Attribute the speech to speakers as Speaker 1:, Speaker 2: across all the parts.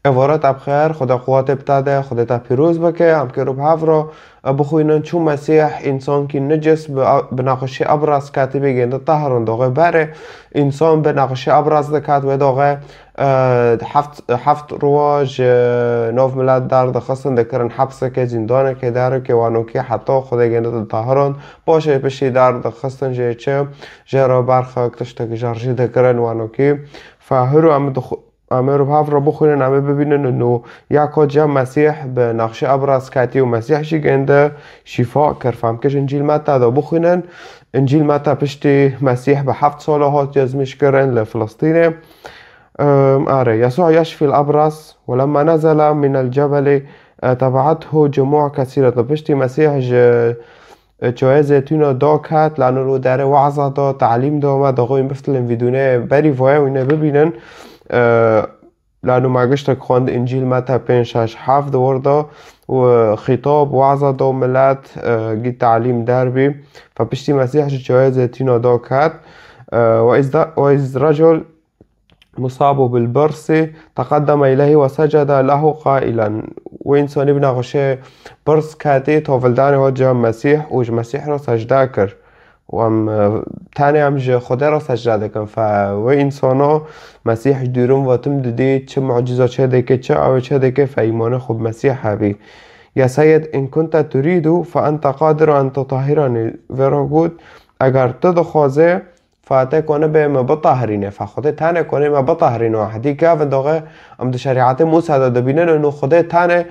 Speaker 1: عبارت بخیر، خدا قوت بتاده، خدا تا پیروز بکه. هم که رو به هفرا بخوینن چون مسیح انسان که نجس به نقاشی ابرز کاتبه گنده طهران داغه بره انسان به نقاشی ابرز دکات و داغه هفت رواج نوف ملت در دخستن دکرن حبسه که زندانه که داره که وانو که حتی خدا گنده طهران باشه بشی در دخستن جه چه جه را برخه کتشته که جرجی دکرن وانو که فهرو امر و هفت را بخونن همه ببینن انه یکا جا مسیح به نقش ابرز کتی و مسیح شی گنده شفا کر فهم کش انجیل متا دا بخونن انجیل متا پشتی مسیح به 7 ساله هات جزمش کرن لفلسطینه. آره يسوع يشفي الأبرص ولما نزل من الجبل تبعته جموع كثيرة. پشتی مسیح چای زیتون دا کت لانه رو داره وعظه دا تعلیم دا و دا این بفتلن ویدونه بری وای و اینه ببینن لانه مگشت خواند انجیل متا 5-6-7 ورده و خطاب وعظه دا ملت گی تعلیم در بی فپشتی مسیح چای زیتون دا کت و از رجل مصاب بالبرص تقدم إليه وسجد له قائلا وإنسان ابن غشه برص كاتي توفلدان وجه مسيح وج مسيح را سجده كر وام تاني هم جه خدا را سجده كن وإنسانا مسيح دورم وتم ددي چه معجزة چه دكه چه او چه دكه فإيمان خب مسيح هبي يا سيد إن كنت تريد فأنت قادر أن تطهرني ورا اگر تو خوازه فاته کنه به ما بطهرینه فخوده تانه کنه ما بطهرینه وحدی که و داغه ام ده شریعت موسی داده بینن انو خوده تانه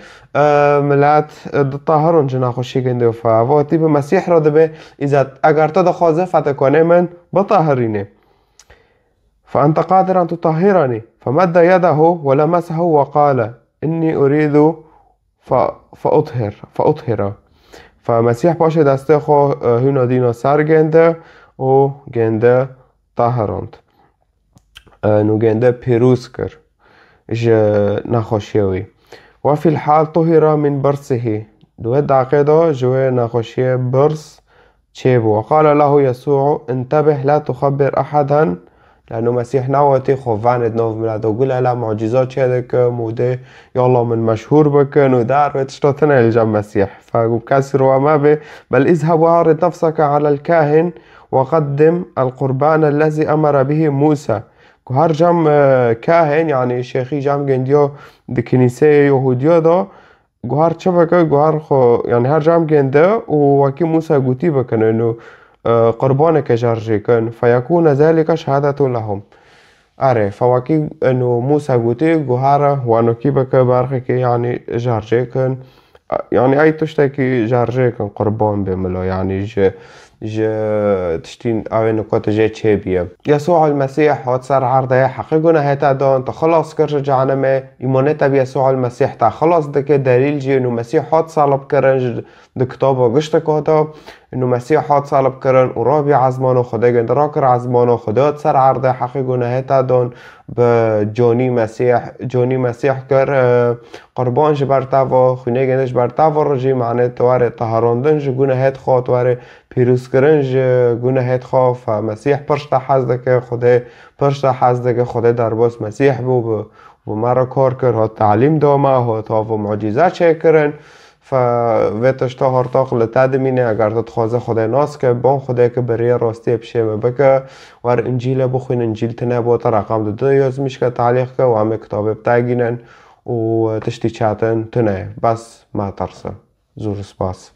Speaker 1: ملت طهرون جنا خوشی گنده فواتی به مسیح را ده به ایزد اگر تا دخوازه فاته کنه من بطهرینه فانت قادر ان تطهرني فمد يده ولمسه وقال اني اريد فاطهر فمسیح باشه دسته خو هینا دینا سر گنده و گنده طهراند نو گنده پیروز کر نخوشیوی و فی الحال طهر من برصه دو دقیقه جوه نخوشی برص چه بو وقال له يسوع انتبه لا تخبر احدا لانه مسیح نواتی خوفاند نوف ملاد و قل لا معجزات چه که موده یالله من مشهور بکن و در وتشتتنا الجم مسیح فقو کسی رو ما به بل اذهب وعرض نفسك على الكاهن وقدم القربان الذي أمر به موسى. هر جام كاهن يعني شيخي جام جنديو دي كنيسة يهودية دا هر چه بكه هر خو يعني هر جام جنده وكي موسى قوتي بكن انه قربانك جرجي كن فيكون ذلك شهادة لهم. آره فواكي انه موسى قوتي هر وانو كي بكه بارخي يعني جرجي كن يعني اي تشتكي جرجي كن قربان بملو يعني تشتين او نقاط جه چه بیه يسوع المسيح هات سر عرضه حقی گناه تا دان تا خلاص کر جهنم ایمانت به يسوع المسيح تا خلاص دکه دلیل جی انه مسیح هات صلب کرن د کتاب گشت کاتا انه مسیح هات صلب کرن و رابی عزمان خدا گند را کر عزمان خدا سر عرضه حقی گناه تا دان به جانی مسیح کر قربان جبرتا و خونه گندش برتا و رجی معنی تواره طهراندن ج گناهت خاط واره پیروز کردن ج گناهت خاف مسیح پرشت حزده که خدا پرشت حزده که خدا در باس مسیح بو و مرا کار کرد ها تعلیم دامه ها تا و معجزه چه کردن ویتش تا هرتاق لتدمینه اگر تتخوازه خدا ناس که بان خدا که برای راستی بشه بکه ور انجیل بخوین انجیل تنه با رقم دو یازمیش که تعلیق که و همه کتاب بتاگینن و تشتی چاتن تنه بس ما ترسه زور سپاس